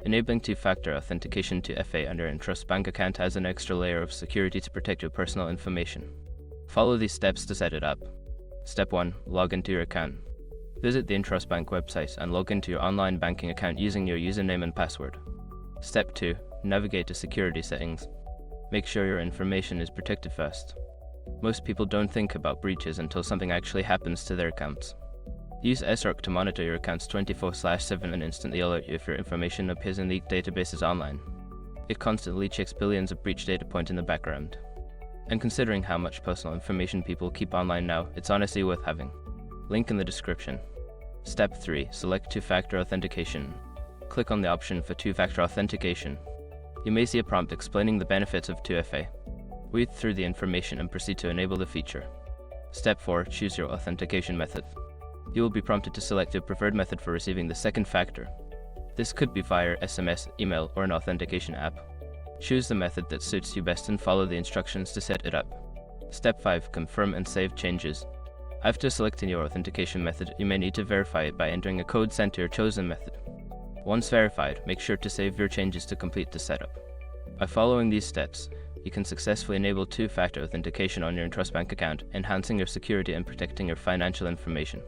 Enabling two-factor authentication to FA on your Intrust bank account has an extra layer of security to protect your personal information. Follow these steps to set it up. Step 1. Log into your account. Visit the Intrust Bank website and log into your online banking account using your username and password. Step 2. Navigate to security settings. Make sure your information is protected first. Most people don't think about breaches until something actually happens to their accounts. Use SROC to monitor your accounts 24/7 and instantly alert you if your information appears in leaked databases online. It constantly checks billions of breach data points in the background. And considering how much personal information people keep online now, it's honestly worth having. Link in the description. Step 3. Select two-factor authentication. Click on the option for two-factor authentication. You may see a prompt explaining the benefits of 2FA. Read through the information and proceed to enable the feature. Step 4. Choose your authentication method. You will be prompted to select your preferred method for receiving the second factor. This could be via SMS, email, or an authentication app. Choose the method that suits you best and follow the instructions to set it up. Step 5. Confirm and save changes. After selecting your authentication method, you may need to verify it by entering a code sent to your chosen method. Once verified, make sure to save your changes to complete the setup. By following these steps, you can successfully enable two-factor authentication on your Intrust bank account, enhancing your security and protecting your financial information.